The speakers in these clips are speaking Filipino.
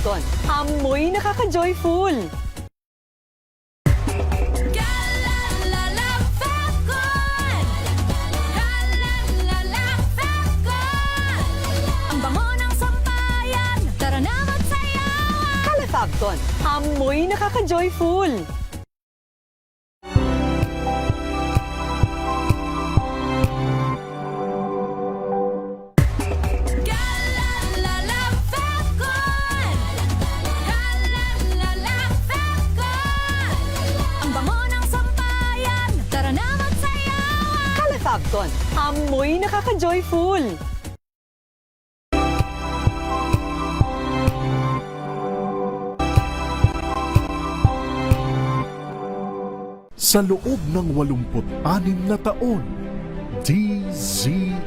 Fabton, amoy nakaka-joyful. Fabton, amoy nakaka-joyful. Fabton, amoy nakaka-joyful. Sa loob ng 86 na taon, DZRH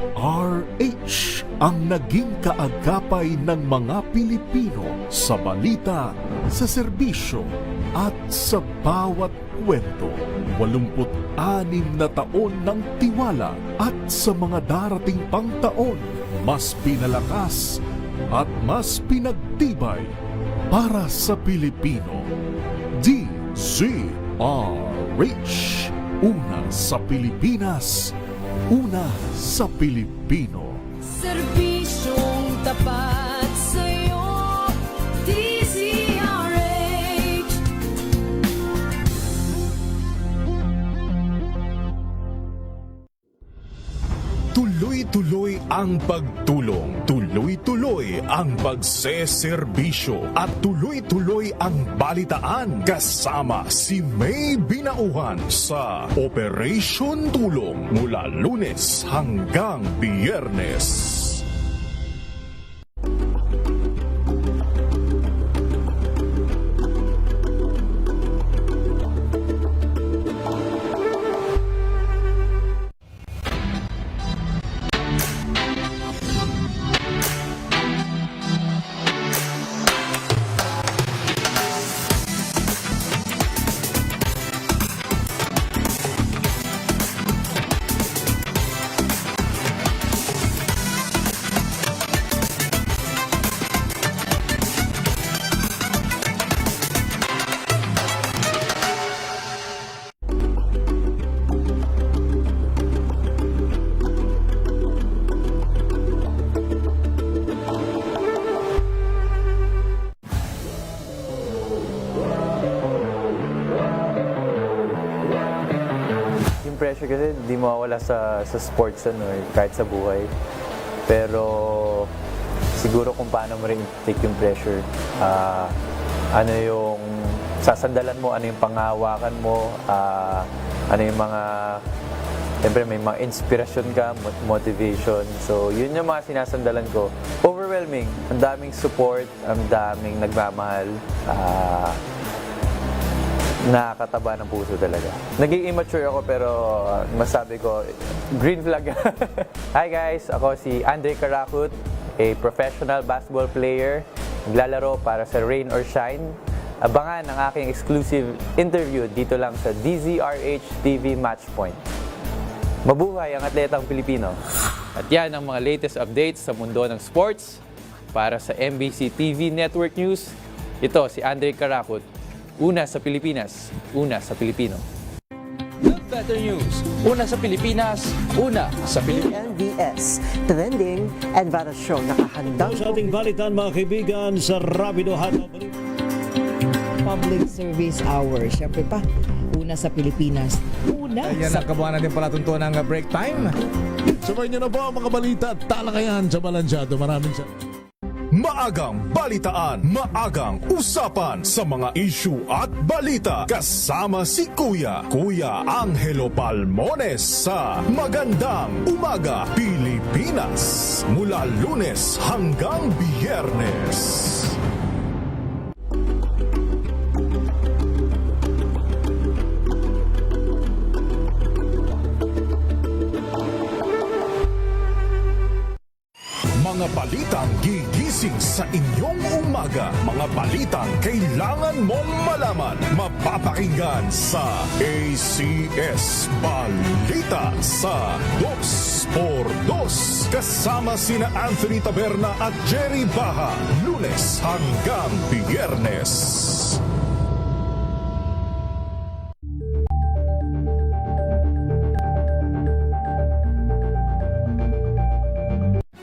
ang naging kaagapay ng mga Pilipino sa balita, sa serbisyo at sa bawat kwento. 86 na taon ng tiwala at sa mga darating pang taon, mas pinalakas at mas pinagtibay para sa Pilipino. DZRH. Una sa Pilipinas, una sa Pilipino. Serbisyong tapat sa'yo, DZRH. Tuloy-tuloy ang pagtulong, tuloy-tuloy ang pagseserbisyo at tuloy-tuloy ang balitaan kasama si May Binauhan sa Operation Tulong mula Lunes hanggang Biyernes. Pressure kasi di mawawala sa sports kahit sa buhay. Pero siguro kung paano mo rin take yung pressure, ano yung sasandalan mo, ano yung panghawakan mo, ano yung mga, siyempre may mga inspirasyon ka, motivation. So yun yung mga sinasandalan ko. Overwhelming, ang daming support, ang daming nagmamahal. Nakakataba ng puso talaga. Naging immature ako pero masabi ko, green flag. Hi guys, ako si Andre Carakut, a professional basketball player. Naglalaro para sa Rain or Shine. Abangan ang aking exclusive interview dito lang sa DZRH TV Matchpoint. Mabuhay ang atletang Pilipino. At yan ang mga latest updates sa mundo ng sports. Para sa MBC TV Network News, ito si Andre Carakut. Una sa Pilipinas, una sa Pilipino. The Better News. Una sa Pilipinas, una sa Pilipino. NBS, Trending and Viral Show. Nakahandang Sa ating balitan mga kaibigan sa Rapido Hataw Public Service Hour. Siyempre pa, una sa Pilipinas. Una Ayan sa... ang kabuhanan din palatuntuan ng break time. Sabay niyo na po ang mga balita at talakayan sa Balansyado. Maraming salamat. Maagang balitaan, maagang usapan sa mga issue at balita kasama si Kuya Angelo Palmones sa Magandang Umaga Pilipinas mula Lunes hanggang Biyernes. Mga balitang gigising sa inyong umaga. Mga balitang kailangan kailangan mong malaman, mapapakinggan sa ACS Balita sa 2x2 kasama sina Anthony Taberna at Jerry Baha, Lunes hanggang Biyernes.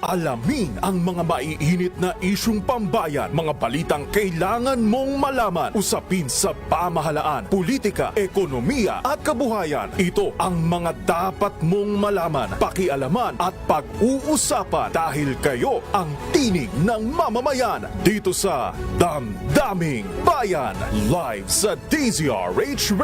Alamin ang mga maiinit na isyung pambayan, mga balitang kailangan mong malaman, usapin sa pamahalaan, politika, ekonomiya at kabuhayan. Ito ang mga dapat mong malaman, pakialaman at pag-uusapan dahil kayo ang tinig ng mamamayan dito sa Damdaming Bayan, live sa DZRH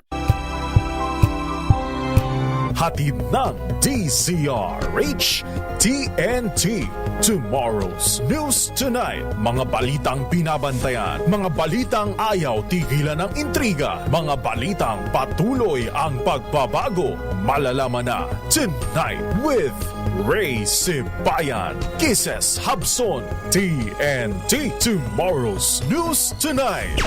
hatid ng DZRH TNT. Tomorrow's News Tonight. Mga balitang binabantayan, mga balitang ayaw tigilan ng intriga, mga balitang patuloy ang pagbabago. Malalaman na tonight with Ray Sibayan, Kisses Habson, TNT. Tomorrow's News Tonight.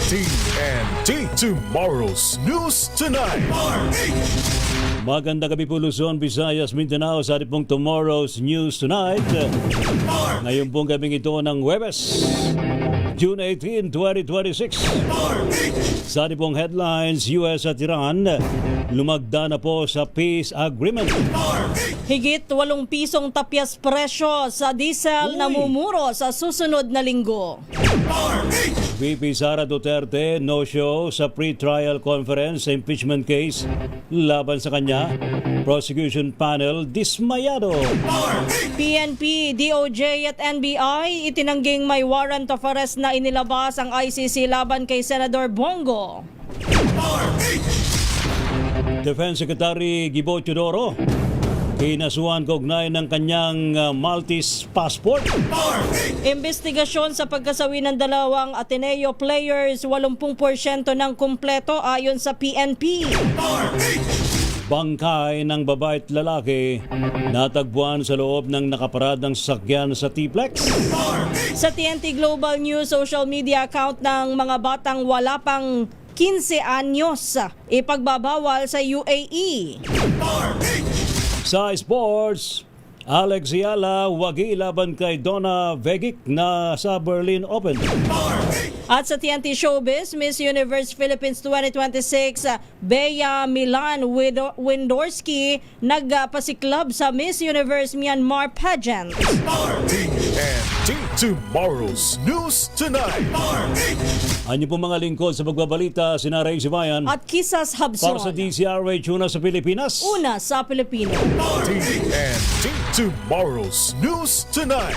TNT. Tomorrow's News Tonight. Magandang gabi po Luzon, Visayas, Mindanao sa ating pong Tomorrow's News Tonight. Ngayon pong gabing ito ng Huwebes, June 18, 2026. Sa ating pong headlines, US at Iran lumagda na po sa peace agreement. Higit 8 pisong tapyas presyo sa diesel na mumuro sa susunod na linggo. VP Sara Duterte no-show sa pre-trial conference sa impeachment case laban sa kanya. Prosecution panel dismayado. PNP, DOJ at NBI itinangging may warrant of arrest na inilabas ang ICC laban kay Senador Bongo. Defense Secretary Gibo Teodoro kinasuhan kaugnay ng kanyang Maltese passport. Investigasyon sa pagkasawi ng dalawang Ateneo players, 80% ng kumpleto ayon sa PNP. Bangkay ng babae at lalaki natagpuan sa loob ng nakaparadang sasakyan sa T-Plex. Sa TNT Global News social media account ng mga batang wala pang 15 anyos ipagbabawal sa UAE. Sa sports, Alex Ayala wagi laban kay Donna Vegic na sa Berlin Open. At sa TNT Showbiz, Miss Universe Philippines 2026, Bea Milan Windorski nagpasiklab sa Miss Universe Myanmar pageant. TNT. Tomorrow's News Tonight. Anyo po mga lingkod sa pagbabalita, sina Ray Sibayan At Kisas Habson. para sa DZRH una sa Pilipinas. Una sa Pilipino. TNT. Tomorrow's News Tonight.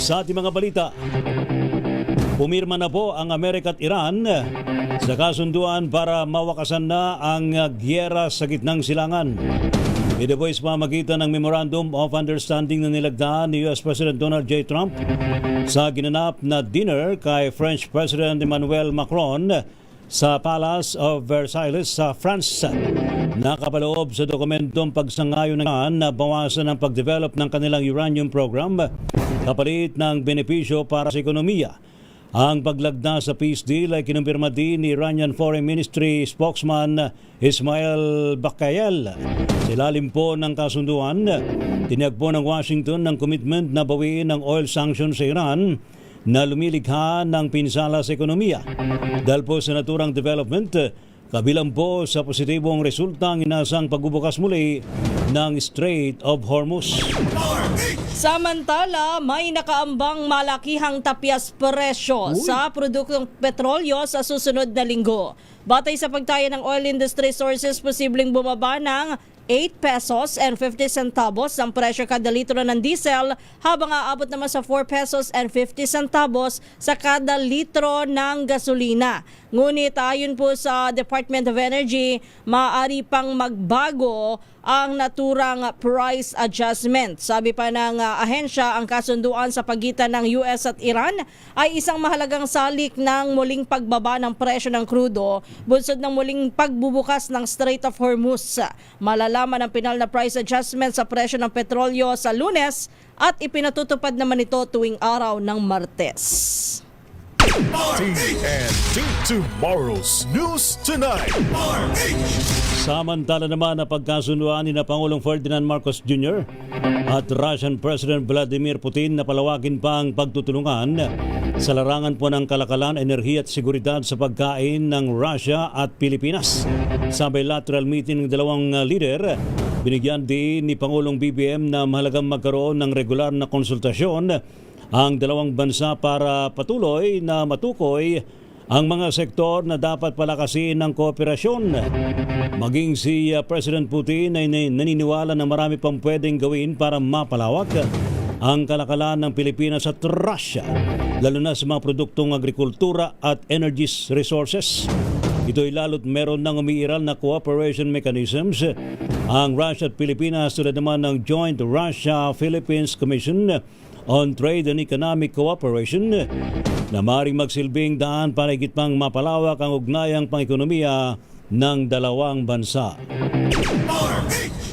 Sa ating mga balita, pumirma na po ang Amerika at Iran sa kasunduan para mawakasan na ang gyera sa gitnang silangan. Ito po is pamagitan ng Memorandum of Understanding na nilagdaan ni US President Donald J. Trump sa ginanap na dinner kay French President Emmanuel Macron sa Palace of Versailles sa France. Nakapaloob sa dokumentong pagsangayon ng na bawasan ang pagdevelop ng kanilang uranium program kapalit ng benepisyo para sa ekonomiya. Ang paglagda sa peace deal ay kinumpirma din ni Iranian Foreign Ministry spokesman Ismail Bakayel. Sa ilalim po ng kasunduan, tiniyag po ng Washington ng commitment na bawiin ang oil sanctions sa Iran na lumilikha ng pinsala sa ekonomiya. Dahil po sa naturang development, kabilang po sa positibong resulta ang inasang pagbubukas muli ng Strait of Hormuz. Samantala, may nakaambang malakihang tapyas presyo sa produktong petrolyo sa susunod na linggo. Batay sa pagtaya ng oil industry sources, posibleng bumaba ng 8 pesos and 50 centavos ang presyo kada litro ng diesel habang aabot naman sa 4 pesos and 50 centavos sa kada litro ng gasolina. Ngunit ayon po sa Department of Energy, maaari pang magbago ang naturang price adjustment. Sabi pa ng ahensya, ang kasunduan sa pagitan ng US at Iran ay isang mahalagang salik ng muling pagbaba ng presyo ng krudo, bunsod ng muling pagbubukas ng Strait of Hormuz. Malalaman ang pinal na price adjustment sa presyo ng petrolyo sa Lunes at ipinatutupad naman ito tuwing araw ng Martes. TNT Tomorrow's News Tonight. Samantala naman na pagkasunduan ni na Pangulong Ferdinand Marcos Jr. at Russian President Vladimir Putin na palawakin pa ang pagtutulungan sa larangan po ng kalakalan, enerhiya at seguridad sa pagkain ng Russia at Pilipinas. Sa bilateral meeting ng dalawang leader, binigyan din ni Pangulong BBM na mahalagang magkaroon ng regular na konsultasyon ang dalawang bansa para patuloy na matukoy ang mga sektor na dapat palakasin ng kooperasyon. Maging si President Putin ay naniniwala na marami pang pwedeng gawin para mapalawak ang kalakalan ng Pilipinas at Russia, lalo na sa mga produktong agrikultura at energy resources. Ito'y lalo't meron ng umiiral na cooperation mechanisms ang Russia at Pilipinas tulad naman ng Joint Russia-Philippines Commission on Trade and Economic Cooperation na maaaring magsilbing daan para higit pang mapalawak ang ugnayang pang-ekonomiya ng dalawang bansa.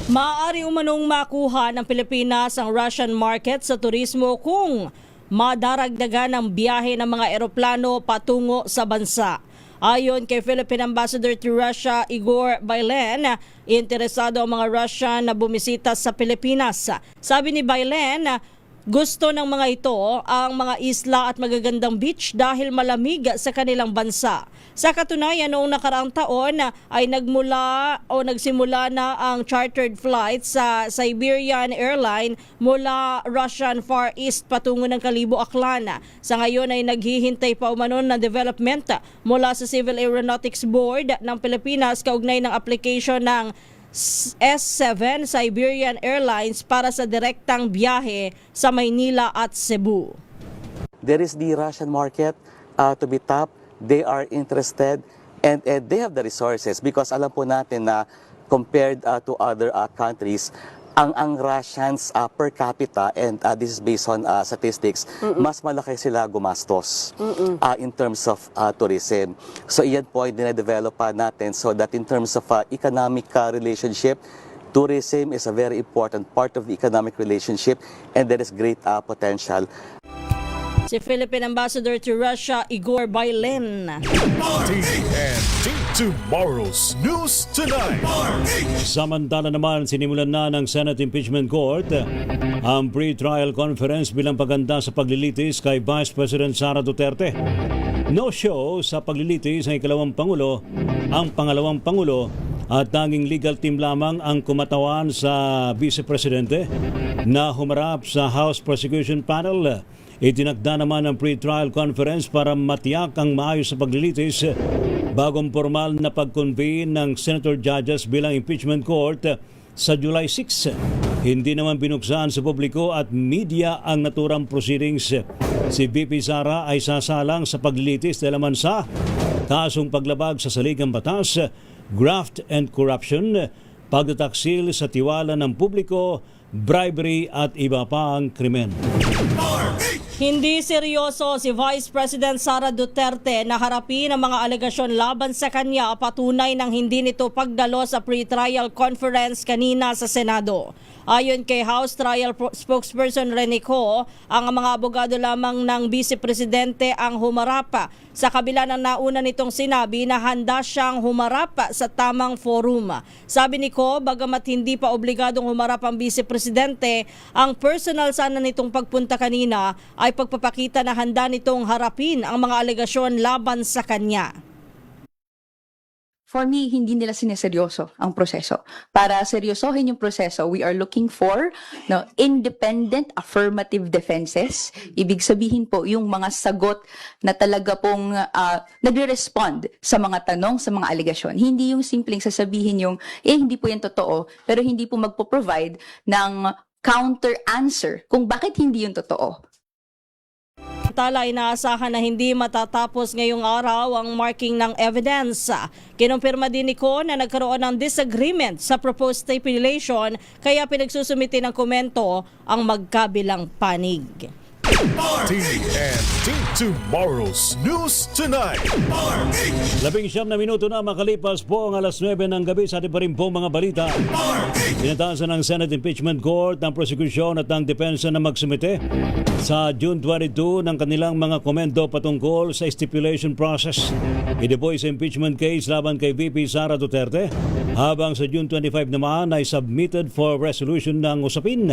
Maaari umanong makuha ng Pilipinas ang Russian market sa turismo kung madaragdagan ang biyahe ng mga eroplano patungo sa bansa. Ayon kay Philippine Ambassador to Russia, Igor Bailen, interesado ang mga Russian na bumisita sa Pilipinas. Sabi ni Bailen, gusto ng mga ito ang mga isla at magagandang beach dahil malamig sa kanilang bansa. Sa katunayan, noong nakaraang taon ay nagsimula na ang chartered flight sa Siberian Airline mula Russian Far East patungo ng Kalibo, Aklan. Sa ngayon ay naghihintay pa umano ng development mula sa Civil Aeronautics Board ng Pilipinas kaugnay ng application ng S7 Siberian Airlines para sa direktang biyahe sa Maynila at Cebu. There is the Russian market to be tapped. They are interested and they have the resources because alam po natin na compared to other countries, ang Russians per capita, and this is based on statistics, mas malaki sila gumastos in terms of tourism. So iyan po ay dinedevelop pa natin so that in terms of economic relationship, tourism is a very important part of the economic relationship and there is great potential. Si Philippine Ambassador to Russia, Igor Bailen. TNT Tomorrow's News Tonight. Samantala naman, sinimulan na ng Senate Impeachment Court ang pre-trial conference bilang paganda sa paglilitis kay Vice President Sara Duterte. No-show sa paglilitis ng ikalawang Pangulo, ang pangalawang Pangulo at tanging legal team lamang ang kumatawan sa Vice Presidente na humarap sa House Prosecution Panel. Itinakda naman ang pre-trial conference para matiyak ang maayos sa paglilitis bagong formal na pag-convene ng Senator Judges bilang impeachment court sa July 6. Hindi naman binuksan sa publiko at media ang naturang proceedings. Si VP Sara ay sasalang sa paglilitis dahil naman sa kasong paglabag sa saligang batas, graft and corruption, pagtataksil sa tiwala ng publiko, bribery at iba pang krimen. Hindi seryoso si Vice President Sara Duterte na harapin ang mga alegasyon laban sa kanya patunay ng hindi nito pagdalo sa pre-trial conference kanina sa Senado. Ayon kay House Trial Spokesperson Rene Co, ang mga abogado lamang ng Vice Presidente ang humarap sa kabila ng nauna nitong sinabi na handa siyang humarap sa tamang forum. Sabi ni Co, bagamat hindi pa obligadong humarap ang Vice Presidente, ang personal sana nitong pagpunta kanina ay pagpapakita na handa nitong harapin ang mga alegasyon laban sa kanya. For me, hindi nila sineseryoso ang proseso. Para seryosohin yung proseso, we are looking for independent affirmative defenses. Ibig sabihin po, yung mga sagot na talaga pong nagre-respond sa mga tanong, sa mga alegasyon. Hindi yung simpleng sasabihin yung, hindi po yan totoo, pero hindi po magpo-provide ng counter-answer kung bakit hindi yung totoo. Samantala, inaasahan na hindi matatapos ngayong araw ang marking ng evidence. Kinumpirma din ni Co na nagkaroon ng disagreement sa proposed stipulation kaya pinagsusumiti ng komento ang magkabilang panig. TNT Tomorrow's News Tonight. 19 na minuto na makalipas po ang alas 9 ng gabi sa ating pa rin po mga balita. Pinatasan ng Senate Impeachment Court ng prosecution at ng depensa na magsumite sa June 22 ng kanilang mga komento patungkol sa stipulation process. Ito po sa impeachment case laban kay VP Sara Duterte, habang sa June 25 naman ay submitted for resolution ng usapin.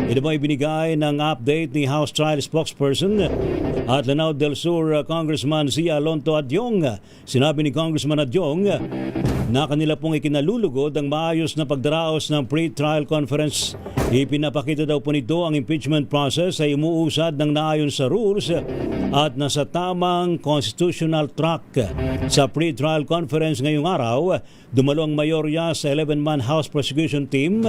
Ito po ay binigay ng update ni House Trial Spokesperson at Lanao del Sur Congressman Zia Lonto Adyong. Sinabi ni Congressman Adyong na kanila pong ikinalulugod ang maayos na pagdaraos ng pre-trial conference. Ipinapakita daw po nito ang impeachment process ay umuusad ng naayon sa rules at nasa tamang constitutional track. Sa pre-trial conference ngayong araw, dumalo ang mayorya sa 11-man House Prosecution Team,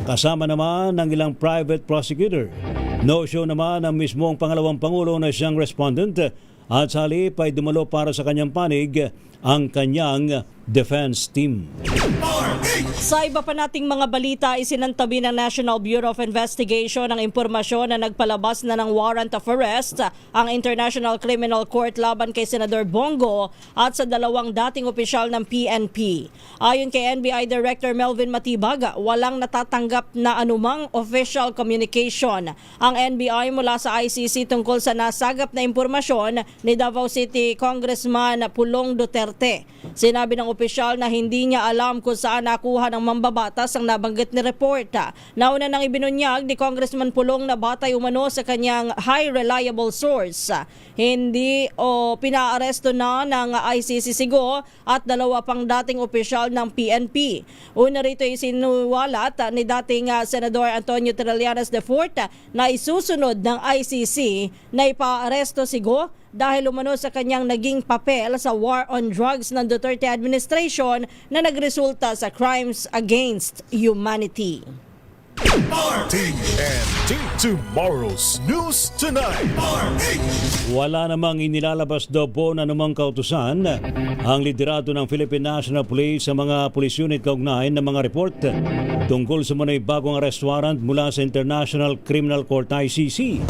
kasama naman ng ilang private prosecutor. No-show naman ang mismong pangalawang pangulo na siyang respondent at sa halip ay dumalo para sa kanyang panig ang kanyang defense team. Sa iba pa nating mga balita, isinantabi ng National Bureau of Investigation ang impormasyon na nagpalabas na ng warrant of arrest ang International Criminal Court laban kay Senador Bongo at sa dalawang dating opisyal ng PNP. Ayon kay NBI Director Melvin Matibag, walang natatanggap na anumang official communication ang NBI mula sa ICC tungkol sa nasagap na impormasyon ni Davao City Congressman Pulong Duterte. Sinabi ng opisyal na hindi niya alam kung saan nakuha ng mambabatas ang nabanggit ni report. Nauna nang ibinunyag ni Congressman Pulong na batay umano sa kanyang high reliable source. Hindi pinaaresto na ng ICC Sigo at dalawa pang dating opisyal ng PNP. Una rito ay sinuwalat ni dating Senador Antonio Trillanes IV na isusunod ng ICC na ipaaresto Sigo dahil umano sa kanyang naging papel sa war on drugs ng Duterte administration na nagresulta sa crimes against humanity. TNT Tomorrow's News Tonight. Wala namang inilalabas daw po na namang kautusan ang liderato ng Philippine National Police sa mga police unit kaugnay ng mga report tungkol sa mga bagong arrest warrant mula sa International Criminal Court ICC.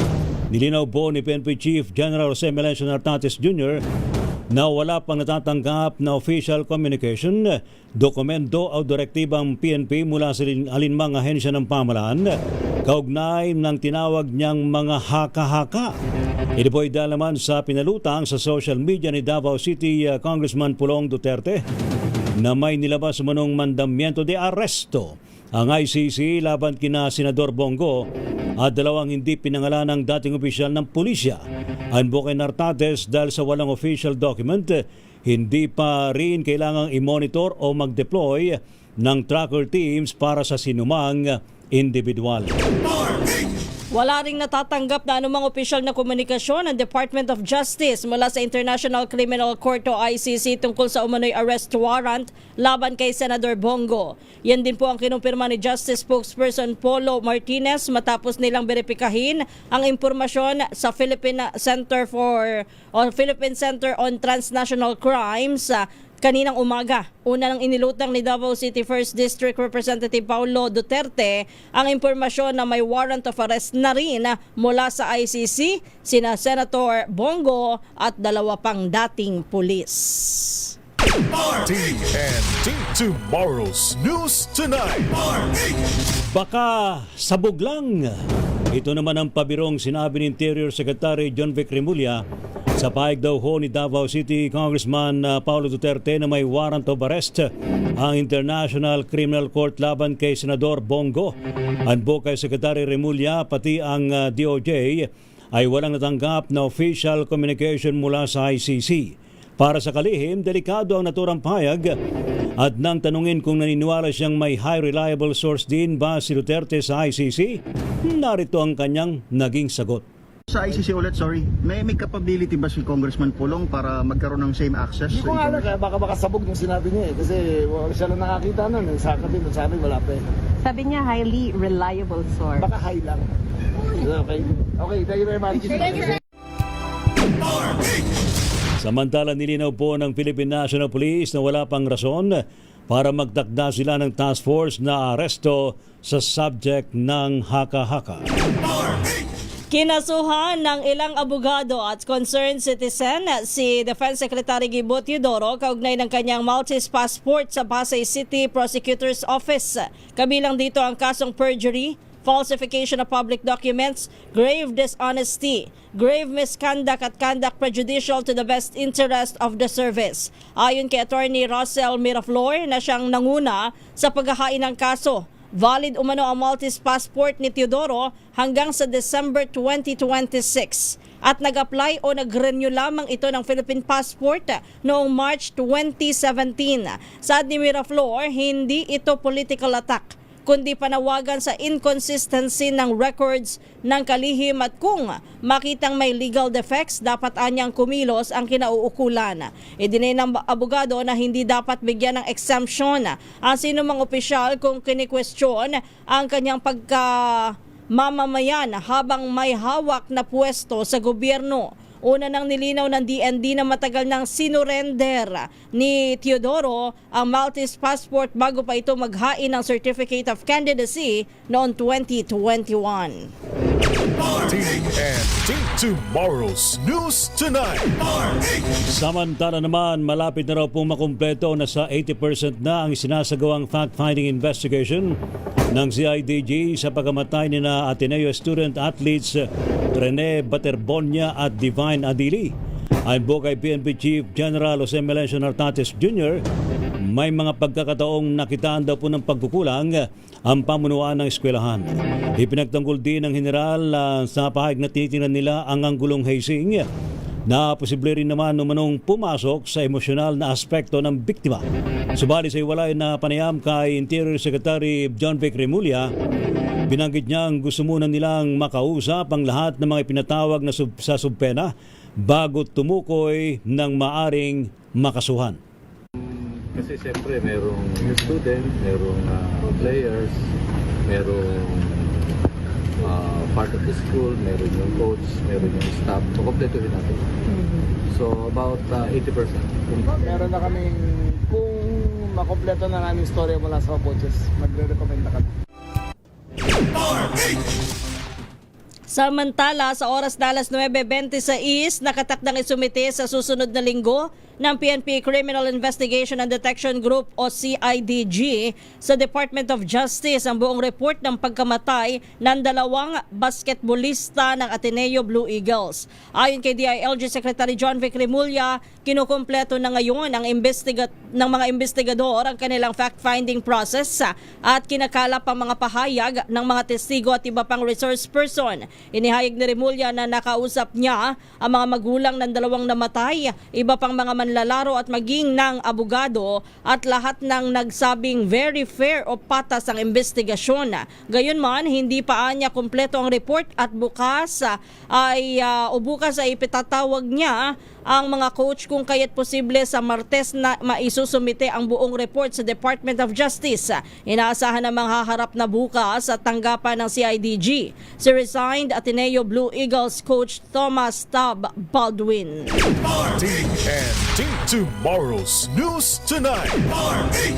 Nilinaw po ni PNP Chief General Jose Melencio Nartates Jr. na wala pang natatanggap na official communication, dokumento o direktibang PNP mula sa alinmang ahensya ng pamahalaan kaugnay ng tinawag niyang mga haka-haka. Ito po ay dahil naman sa pinalutang sa social media ni Davao City Congressman Pulong Duterte na may nilabas manong mandamiento de arresto ang ICC laban kina Senador Bongo at dalawang hindi pinangalan ng dating opisyal ng pulisya. Anbo kay Nartates dahil sa walang official document, hindi pa rin kailangang i-monitor o mag-deploy ng tracker teams para sa sinumang individual. Wala ring natatanggap na anumang opisyal na komunikasyon ng Department of Justice mula sa International Criminal Court o ICC tungkol sa umano'y arrest warrant laban kay Senador Bongo. Yan din po ang kinumpirma ni Justice Spokesperson Polo Martinez matapos nilang beripikahin ang impormasyon sa Philippine Center on Transnational Crimes kaninang umaga. Una nang inilutang ni Davao City 1st District Representative Paulo Duterte ang impormasyon na may warrant of arrest na rin mula sa ICC, sina Senator Bongo at dalawa pang dating pulis. TNT Tomorrow's News Tonight. Baka sabog lang. Ito naman ang pabirong sinabi ni Interior Secretary John Vic Remulla sa pahayag daw ho ni Davao City Congressman Paulo Duterte na may warrant of arrest ang International Criminal Court laban kay Senador Bongo. Anbo kay Secretary Remulla pati ang DOJ ay walang natanggap na official communication mula sa ICC. Para sa kalihim, delikado ang naturang pahayag at nang tanungin kung naniniwala siyang may high reliable source din ba si Duterte sa ICC, narito ang kanyang naging sagot. Sa ICC ulit, sorry, may capability ba si Congressman Pulong para magkaroon ng same access? Hindi ko nga alam, baka makasabog yung sinabi niya kasi siya lang nakakita nun. Sa akin wala pa eh. Sabi niya highly reliable source. Baka high lang. Okay, thank you very much. Samantala nilinaw po ng Philippine National Police na wala pang rason para magtakda sila ng task force na aresto sa subject ng haka-haka. Kinasuhan ng ilang abogado at concerned citizen si Defense Secretary Gibo Teodoro kaugnay ng kanyang Maltese passport sa Pasay City Prosecutor's Office. Kabilang dito ang kasong perjury, falsification of public documents, grave dishonesty, grave misconduct at conduct prejudicial to the best interest of the service. Ayon kay Attorney Russell Miraflor na siyang nanguna sa paghahain ng kaso, valid umano ang Maltese passport ni Teodoro hanggang sa December 2026 at nag-apply o nag-renew lamang ito ng Philippine passport noong March 2017. Saad ni Miraflor, hindi ito political attack kundi panawagan sa inconsistency ng records ng kalihim at kung makitang may legal defects, dapat anyang kumilos ang kinauukulan. Idinay ng abogado na hindi dapat bigyan ng exemption ang sinumang opisyal kung kini-question ang kanyang pagkamamamayan habang may hawak na pwesto sa gobyerno. Una nang nilinaw ng DND na matagal nang sinurrender ni Teodoro ang Maltese passport bago pa ito maghain ng Certificate of Candidacy noong 2021. TNT Tomorrow's News Tonight. Samantala naman, malapit na raw pong makumpleto na sa 80% na ang sinasagawang fact-finding investigation ng CIDG sa pagkamatay ni na Ateneo student athletes Rene Baterbonia at Divine Adili. Ayon po kay PNP Chief General Jose Melencio Nartates Jr., may mga pagkakataong nakitaan daw po ng pagkukulang ang pamunuan ng eskwelahan. Ipinagtanggol din ng general sa pahayag na tinitingnan nila ang anggulong hazing na posible rin naman umanong pumasok sa emosyonal na aspekto ng biktima. Subalit sa iwalay na panayam kay Interior Secretary John Vic Remulla, binanggit niyang gusto muna nilang makausap ang lahat ng mga ipinatawag na sa subpena bago tumukoy ng maaring makasuhan. Kasi siyempre merong student, merong players, merong part of the school, meron yung coach, meron yung staff. So, kompletuhin natin. So, about 80%. Meron na kaming, kung makompleto na namin story mula sa coaches, magre-recommend na kami. Samantala, sa oras na alas 9:26, nakatakdang isumite sa susunod na linggo ng PNP Criminal Investigation and Detection Group o CIDG sa Department of Justice ang buong report ng pagkamatay ng dalawang basketballista ng Ateneo Blue Eagles. Ayon kay DILG Secretary John Vic Remulla, kinukumpleto na ngayon ng mga investigador ang kanilang fact-finding process at kinakalap ang mga pahayag ng mga testigo at iba pang resource person. Inihayag ni Remulla na nakausap niya ang mga magulang ng dalawang namatay, iba pang mga manlalaro at maging ng abogado at lahat ng nagsabing very fair o patas ang investigasyon. Gayunman, hindi pa niya kumpleto ang report at bukas ay ipitatawag niya ang mga coach kung kaya't posible sa Martes na maisusumite ang buong report sa Department of Justice. Inaasahan na manghaharap na bukas sa tanggapan ng CIDG si resigned Ateneo Blue Eagles coach Thomas Tab Baldwin. TNT Tomorrow's News Tonight.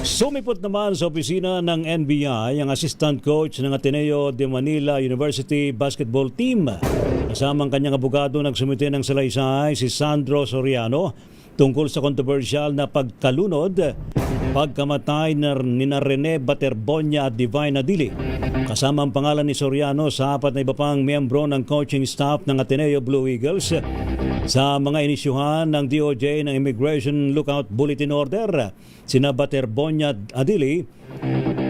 Sumipot naman sa opisina ng NBI ang assistant coach ng Ateneo de Manila University basketball team. Kasamang kanyang abogado nagsumite ng salaysay si Sandro Soriano tungkol sa kontrobersyal na pagkalunod pagkamatay ni Rene Baterbonia at Divine Adili. Kasama ang pangalan ni Soriano sa 4 na iba pang miyembro ng coaching staff ng Ateneo Blue Eagles sa mga inisyuhan ng DOJ ng Immigration Lookout Bulletin Order. Sina Baterbonia at Adili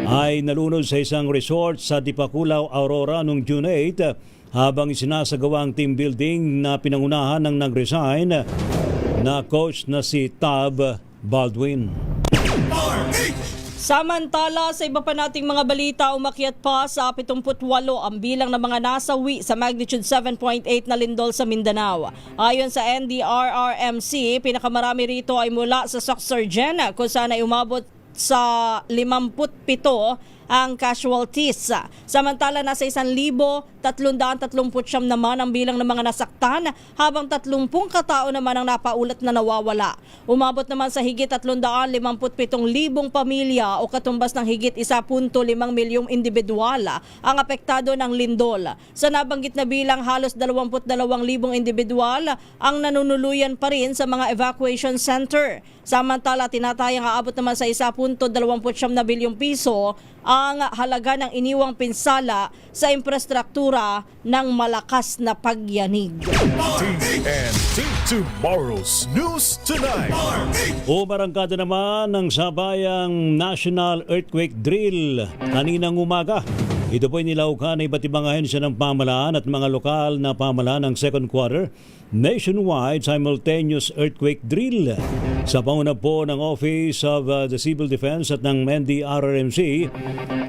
ay nalunod sa isang resort sa Dipakulaw, Aurora noong June 8 habang isinasagawa ang team building na pinangunahan ng nag-resign na coach na si Tab Baldwin. Samantala, sa iba pa nating mga balita, umakyat pa sa 78 ang bilang ng mga nasawi sa magnitude 7.8 na lindol sa Mindanao. Ayon sa NDRRMC, pinakamarami rito ay mula sa Soxargen kung saan ay umabot sa 57 ang casualties. Samantala nasa 1,339 naman ang bilang ng mga nasaktan habang 30 katao naman ang napaulat na nawawala. Umabot naman sa higit 357,000 pamilya o katumbas ng higit 1.5 milyong individual ang apektado ng lindol. Sa nabanggit na bilang, halos 22,000 individual ang nanunuluyan pa rin sa mga evacuation center. Samantala, tinatayang aabot naman sa 1.29 bilyong piso ang halaga ng iniwang pinsala sa infrastruktura ng malakas na pagyanig. TNT Tomorrow's News Tonight. Umarangkada naman ng sabayang National Earthquake Drill kaninang umaga. Ito po'y nilaukan ng iba't ibang ahensya ng pamahalaan at mga lokal na pamahalaan ng second quarter nationwide simultaneous earthquake drill. Sa panguna po ng Office of the Civil Defense at ng NDRRMC,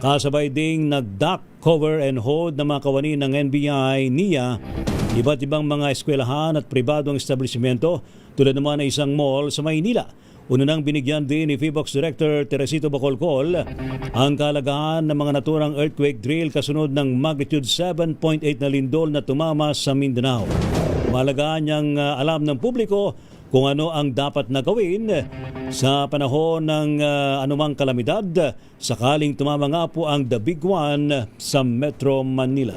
kasabay ding nag-duck, cover and hold ng mga kawani ng NBI, NIA, iba't ibang mga eskwelahan at pribadong establishmento tulad naman ng isang mall sa Maynila. Una nang binigyan din ni PHIVOX Director Teresito Bacolcol ang kalagahan ng mga naturang earthquake drill kasunod ng magnitude 7.8 na lindol na tumama sa Mindanao. Mahalaga niyang alam ng publiko kung ano ang dapat na gawin sa panahon ng anumang kalamidad sakaling tumama nga po ang The Big One sa Metro Manila.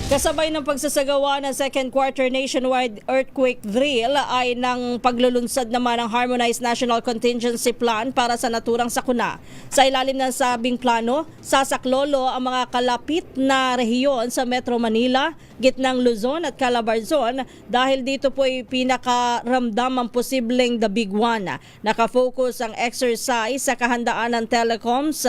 Kasabay ng pagsasagawa ng second quarter nationwide earthquake drill ay ng paglulunsad naman ng Harmonized National Contingency Plan para sa naturang sakuna. Sa ilalim ng sabing plano, sasaklolo ang mga kalapit na rehiyon sa Metro Manila, gitnang Luzon at Calabarzon dahil dito po ay pinakaramdam ang posibleng The Big One. Nakafocus ang exercise sa kahandaan ng telecoms,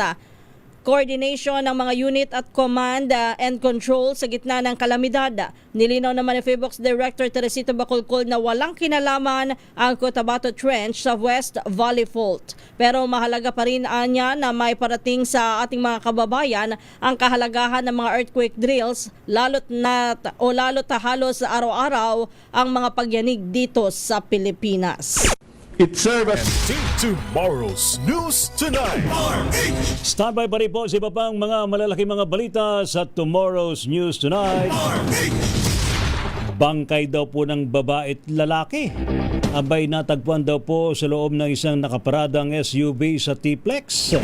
coordination ng mga unit at command and control sa gitna ng kalamidad. Nilinaw naman ni PHIVOX Director Teresito Bacolcol na walang kinalaman ang Cotabato Trench sa West Valley Fault. Pero mahalaga pa rin niya na may parating sa ating mga kababayan ang kahalagahan ng mga earthquake drills lalo't halos araw-araw ang mga pagyanig dito sa Pilipinas. It's service. Tomorrow's News Tonight. Standby pa rin po sa iba pang mga malalaking mga balita sa Tomorrow's News Tonight. Bangkay daw po ng babae at lalaki. Abay natagpuan daw po sa loob ng isang nakaparadang SUV sa T-Plex.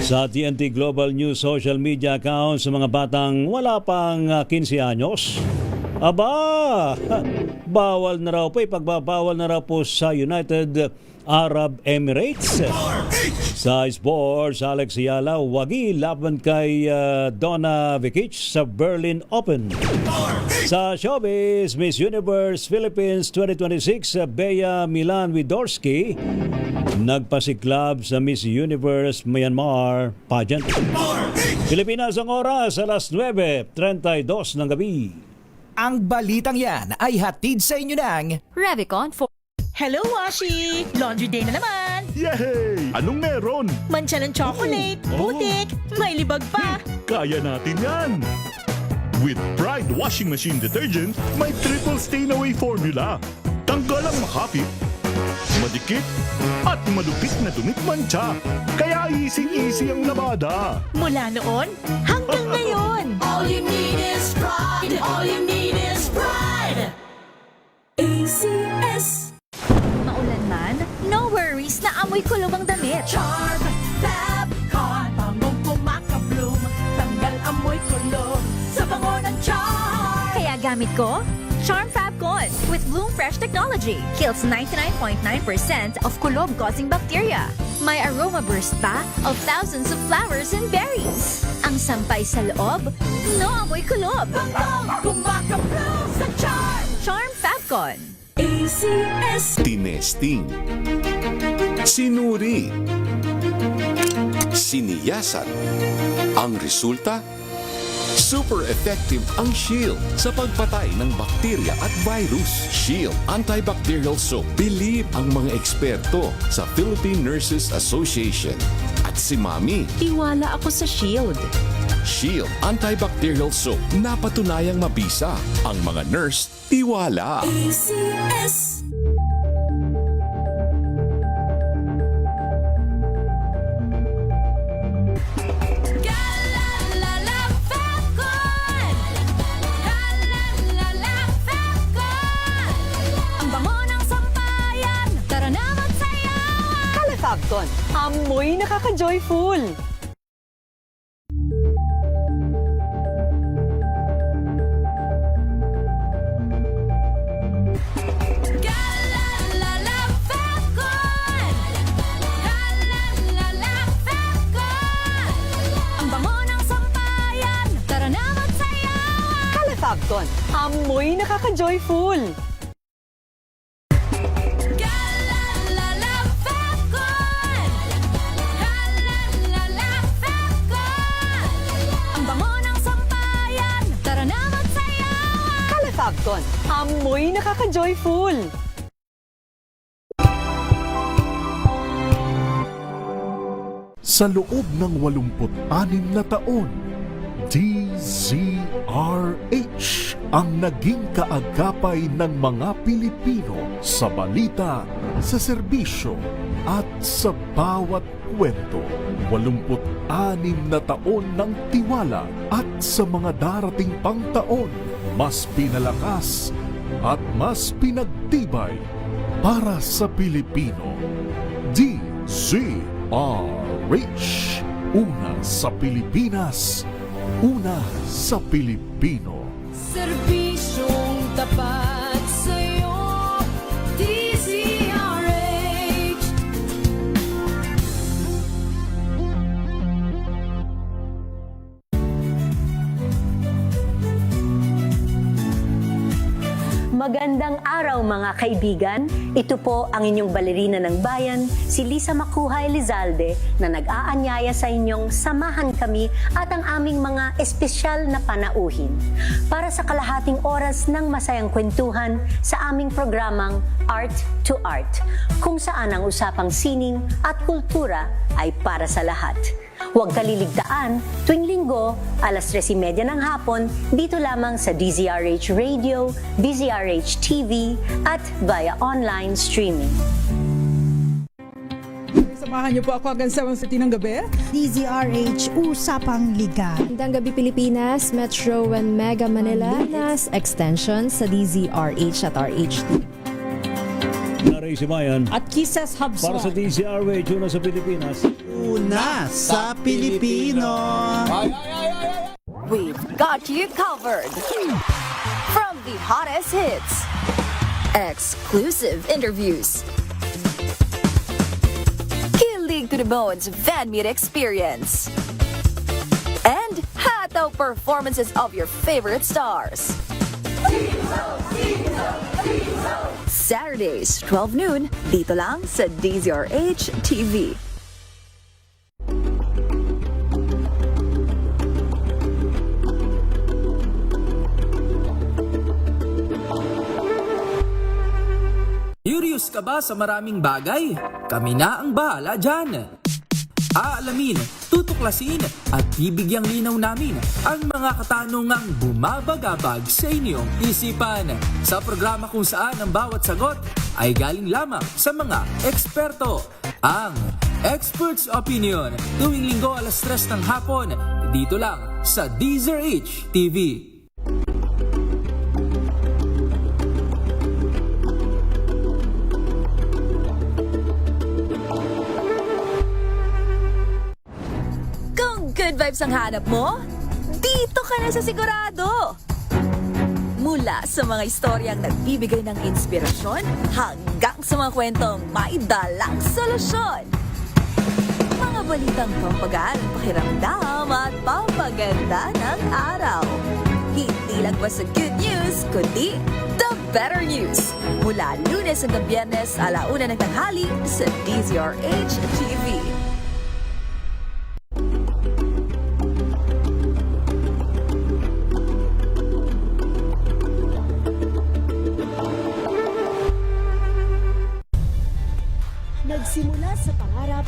Sa TNT Global News social media account sa mga batang wala pang 15 anyos. Aba, bawal na raw po, ipagbabawal na raw po sa United Arab Emirates. Sa sports, Alex Ayala wagi laban kay Donna Vekic sa Berlin Open. Sa showbiz, Miss Universe Philippines 2026, Bea Milan Widorsky nagpasiklab sa Miss Universe Myanmar pageant. Pilipinas ang oras, alas 9:32 ng gabi. Ang balitang yan ay hatid sa inyo ng Revicon for... Hello, Washi! Laundry day na naman! Yay! Anong meron? Mancha ng chocolate, putik, may libag pa! Kaya natin yan! With Pride Washing Machine Detergent, may triple stain-away formula. Tanggal ang makapit, madikit, at malupit na dumit mancha. Kaya easy-easy ang labada. Mula noon hanggang ngayon! All you need is pride! All you need is pride! ACS. Maulan man, no worries na amoy kulog ang damit. Charm Fab Con. Bangong pumakabloom, tanggal amoy kulog sa bango ng Charm. Kaya gamit ko Charm Fab Con with Bloom Fresh technology. Kills 99.9% of kulog-causing bacteria. May aroma burst pa of thousands of flowers and berries. Ang sampay sa loob, no amoy kulob. Bangong kumakabloom sa Charm. Charm Fab Con. ACS. Tinesting, sinuri, siniyasan. Ang resulta, super effective ang Shield sa pagpatay ng bakterya at virus. Shield Antibacterial Soap. Believe ang mga eksperto sa Philippine Nurses Association. At si Mami. Tiwala ako sa Shield. Shield Antibacterial Soap. Napatunayang mabisa. Ang mga nurse, tiwala. ACS. Calefacton, amoy nakaka-joyful. Ang bango ng sampayan, tara na magsayawan. Calefacton, amoy nakaka-joyful. Ang bango ng sampayan, tara na magsayawan. Calefacton, amoy nakaka-joyful. Sa loob ng 86 na taon, DZRH ang naging kaagapay ng mga Pilipino sa balita, sa serbisyo at sa bawat kwento. 86 na taon ng tiwala at sa mga darating pang taon, mas pinalakas at mas pinagtibay para sa Pilipino. DZRH, una sa Pilipinas, una sa Pilipino. Serbisyong tapat sa'yo, DZRH. Magandang araw mga kaibigan. Ito po ang inyong balerina ng bayan, si Lisa Makuhay Lizalde, na nag-aanyaya sa inyong samahan kami at ang aming mga espesyal na panauhin para sa kalahating oras ng masayang kwentuhan sa aming programang Art to Art, kung saan ang usapang sining at kultura ay para sa lahat. Huwag kaliligtaan, tuwing linggo, alas 3:30 ng hapon, dito lamang sa DZRH Radio, DZRH TV, at via online streaming. Samahan niyo po ako hanggang 7:30 ng gabi. DZRH Usapang Liga. Magandang gabi Pilipinas, Metro and Mega Manila, nas extension sa DZRH at RHT. Naray si Bayan. At Kisses Hubson. Para sa DZRH, una sa Pilipinas. Una sa Pilipino. We've got you covered. From the hottest hits, exclusive interviews, kilig to the bones fan meet experience, and hataw performances of your favorite stars. Saturdays, 12 noon, dito lang sa DZRH TV. Curious ka ba sa maraming bagay? Kami na ang bahala dyan. Aalamin, tutuklasin at bibigyang linaw namin ang mga katanungang bumabagabag sa inyong isipan. Sa programa kung saan ang bawat sagot ay galing lamang sa mga eksperto. Ang Expert's Opinion, tuwing linggo alas 3 ng hapon, dito lang sa DZRH TV. Good vibes ang hanap mo? Dito ka na sa sigurado! Mula sa mga istoryang nagbibigay ng inspirasyon hanggang sa mga kwentong may dalang solusyon. Mga balitang pampagaan, pakiramdam at pampaganda ng araw. Hindi lang ba sa good news, kundi the better news. Mula Lunes hanggang Biyernes, 1:00 ng tanghali sa DZRH TV. Nagsimula sa pangarap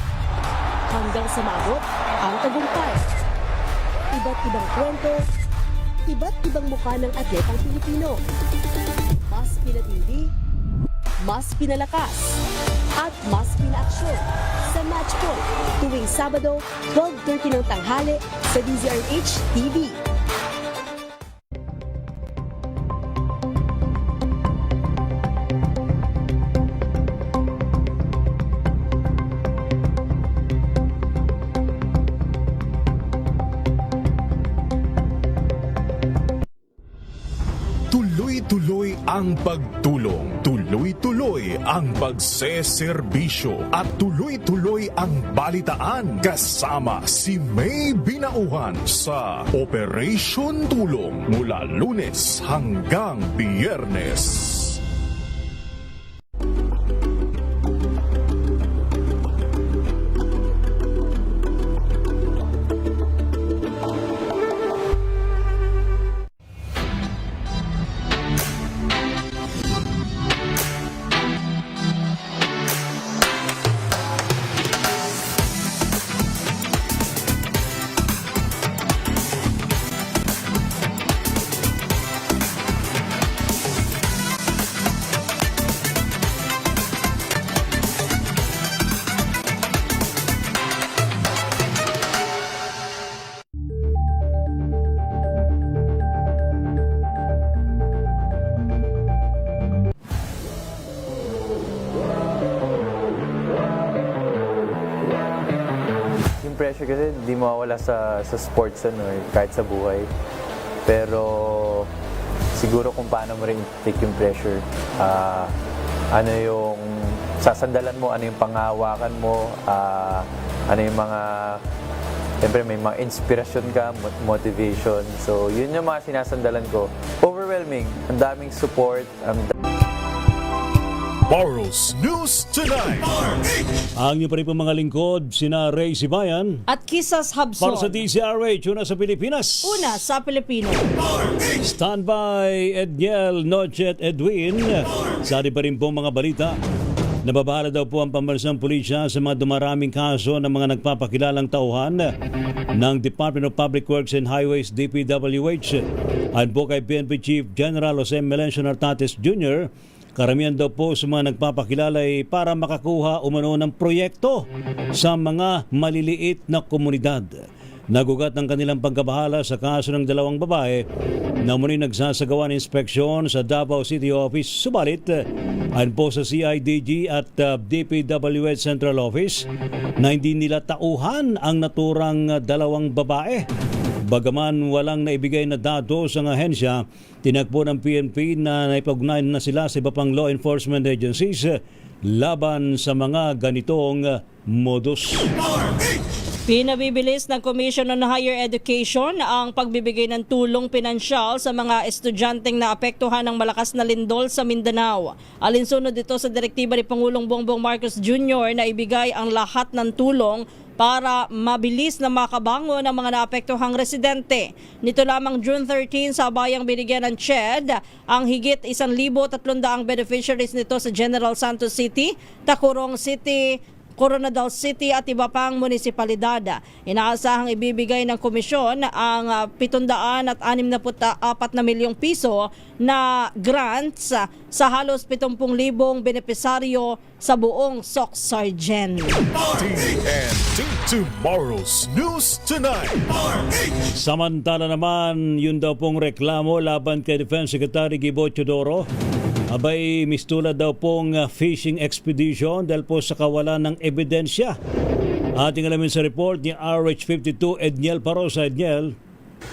hanggang sa maabot ang tagumpay. Iba't ibang kwento, iba't ibang mukha ng atletang Pilipino. Mas pinatindi, mas pinalakas, at mas pinaaksyon sa Match Point tuwing Sabado, 12:30 ng tanghali sa DZRH TV. ang pagtulong, tuloy-tuloy ang pagseserbisyo at tuloy-tuloy ang balitaan kasama si May Binauhan sa Operation Tulong mula Lunes hanggang Biyernes. Yung pressure kasi hindi mawawala sa sports kahit sa buhay. Pero siguro kung paano mo rin take yung pressure. Ano yung sasandalan mo, ano yung panghahawakan mo, ano yung mga, siyempre may mga inspirasyon ka, motivation. So yun yung mga sinasandalan ko. Overwhelming, ang daming support, Maro's News Tonight. Ang niyo pa rin po mga lingkod, sina Ray Sibayan At Kisas Habson. para sa DZRH, una sa Pilipinas. Una sa Pilipino. Standby Edniel, Nochet, Edwin. Sari pa rin po mga balita. Nababahala daw po ang pambansang pulisya sa mga dumaraming kaso ng mga nagpapakilalang tauhan ng Department of Public Works and Highways DPWH. Ayon po kay PNP Chief General Jose Melencio Nartates Jr., karamihan daw po sa mga nagpapakilala ay para makakuha umano ng proyekto sa mga maliliit na komunidad. Nagugat ng kanilang pagkabahala sa kaso ng dalawang babae na muli nagsasagawa ng inspeksyon sa Davao City Office. Subalit, ayon po sa CIDG at DPWH Central Office na hindi nila tauhan ang naturang dalawang babae. Bagaman walang naibigay na datos ang ahensya, tinagpo ng PNP na naipag-ugnayan na sila sa iba pang law enforcement agencies laban sa mga ganitong modus. Pinabibilis ng Commission on Higher Education ang pagbibigay ng tulong pinansyal sa mga estudyanteng naapektuhan ng malakas na lindol sa Mindanao. Alinsunod dito sa direktiba ni Pangulong Bongbong Marcos Jr. na ibigay ang lahat ng tulong para mabilis na makabangon ng mga naapektuhang residente. Nito lamang June 13 sa bayang binigyan ng CHED ang higit 1,300 beneficiaries nito sa General Santos City, Tacurong City, Coronadal City at iba pang munisipalidad. Inaasahang ibibigay ng komisyon ang 764 na milyong piso na grants sa halos 70,000 benepisaryo sa buong Soc-Sargen. TNT Tomorrow's News Tonight. Samantala naman, yun daw pong reklamo laban kay Defense Secretary Gibo Teodoro. Abay, mistula daw pong fishing expedition dahil po sa kawalan ng ebidensya. Ating alamin sa report ni RH52 Edniel Parosa. Edniel.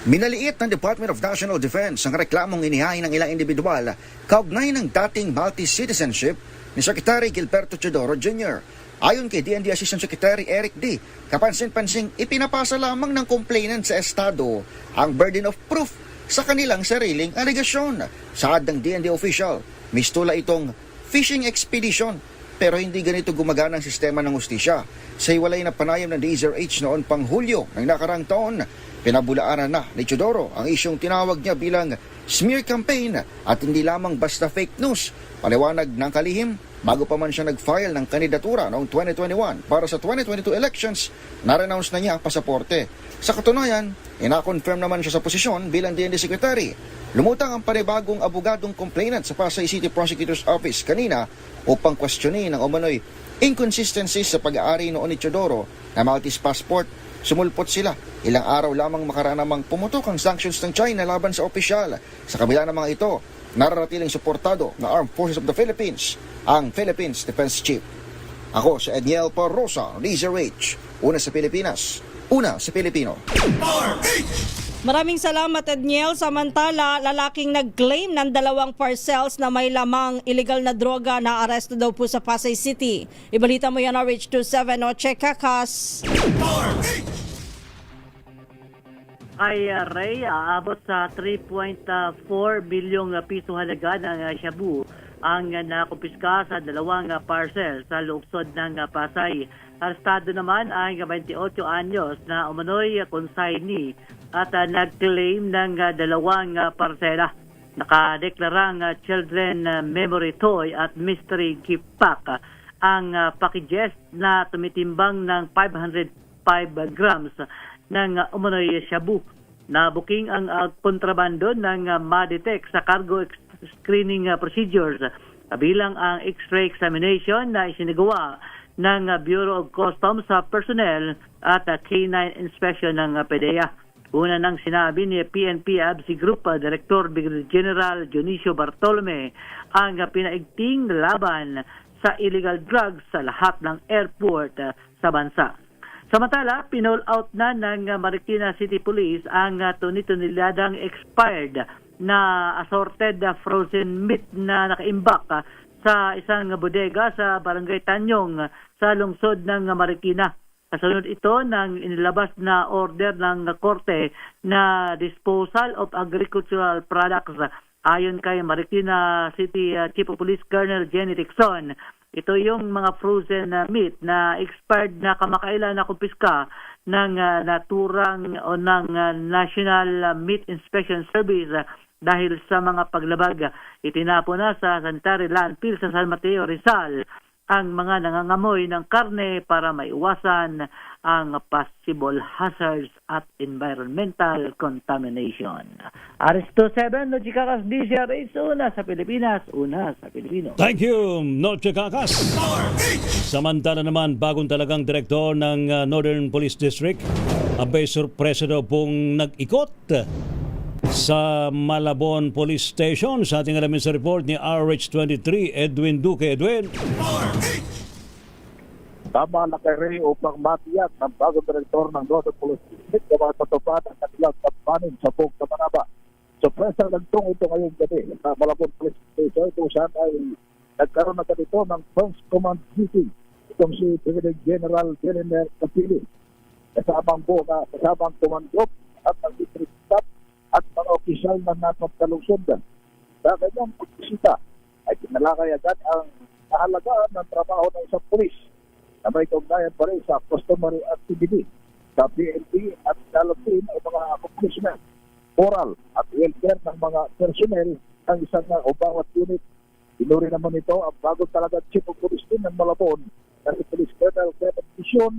Minaliit ng Department of National Defense ang reklamong inihain ng ilang individual kaugnay ng dating multi-citizenship ni Secretary Gilberto Teodoro Jr. Ayon kay DND Assistant Secretary Eric D., kapansin-pansing ipinapasa lamang ng complainant sa Estado ang burden of proof sa kanilang sariling alegasyon. Saad ng DND official, mistula itong fishing expedition pero hindi ganito gumagana ang sistema ng hustisya. Sa hiwalay na panayam ng DZRH noon pang Hulyo ng nakarang taon, pinabulaanan na ni Teodoro ang isyong tinawag niya bilang smear campaign at hindi lamang basta fake news. Paliwanag ng kalihim, bago pa man siya nag-file ng kandidatura noong 2021 para sa 2022 elections, na-renounce na niya ang pasaporte. Sa katunayan, ina-confirm naman siya sa posisyon bilang DND Secretary. Lumutang ang panibagong abogadong complainant sa Pasay City Prosecutor's Office kanina upang questionin ang umano'y inconsistencies sa pag-aari noon ni Teodoro na Maltese passport. Sumulpot sila. Ilang araw lamang makaraan namang pumutok ang sanctions ng China laban sa opisyal. Sa kabila ng mga ito, nararatiling suportado ng Armed Forces of the Philippines, ang Philippines Defense Chief. Ako si Edniel Parosa, DZRH. Una sa Pilipinas, una sa Pilipino. Maraming salamat, Edniel. Samantala, lalaking nag-claim ng 2 parcels na may lamang illegal na droga na aresto daw po sa Pasay City. Ibalita mo yan, RH27 o Che Kakas. Ay Ray, aabot sa 3.4 bilyong piso halaga ng shabu ang nakumpiska sa 2 parcel sa lungsod ng Pasay. Arestado naman ang 28 anyos na umano'y consignee at nag-claim ng 2 parsela. Nakadeklarang children memory toy at mystery gift pack ang packages na tumitimbang ng 505 grams ng umano'y shabu. Nabuking ang kontrabando ng Madetec sa cargo screening procedures, kabilang ang X-ray examination na isinagawa ng Bureau of Customs sa personnel at K9 inspection ng PDEA. Una nang sinabi ni PNP ABSI Group Director Brigadier General Dionisio Bartolome ang pinaigting laban sa illegal drugs sa lahat ng airport sa bansa. Samantala, pinol out na ng Marikina City Police ang tuniladang expired na assorted frozen meat na nakaimbak sa isang bodega sa Barangay Tanyong sa lungsod ng Marikina. Kasunod ito ng inilabas na order ng korte na disposal of agricultural products. Ayon kay Marikina City Chief of Police Colonel Jenny Dixon, ito yung mga frozen meat na expired na kamakailan na kumpiska ng naturang o ng National Meat Inspection Service dahil sa mga paglabag. Itinapo na sa sanitary landfill sa San Mateo, Rizal ang mga nangangamoy ng karne para maiwasan ang possible hazards at environmental contamination. Aristo 7, Noche Kakas, DCRH, una sa Pilipinas, una sa Pilipino. Thank you, Noche Kakas. Samantala naman, bagong talagang direktor ng Northern Police District, abay sorpresa daw pong nag-ikot sa Malabon Police Station. Sa ating alamin sa report ni RH23, Edwin Duque. Edwin. Tama na kay Ray upang matiyak ng bagong direktor ng Northern Police District na matutupad ang kanilang kampanin sa buong Kamanaba. Sorpresa nagtong ito ngayong gabi sa Malabon Police Station kung saan ay nagkaroon na ganito ng First Command meeting. Itong si Brigadier General Jenner Capili. Kasamang command group at ang district staff at mga opisyal na napagkalungsod. Sa kanyang pagbisita ay kinalakay agad ang kahalagaan ng trabaho ng isang pulis na may kaugnayan pa rin sa customary activity sa PNP at dalawin ay mga accomplishment, moral at welfare ng mga personnel ng isang o bawat unit. Pinuri naman ito ang bagong talagang chief of police din ng Malabon na si Police Colonel Kevin Vision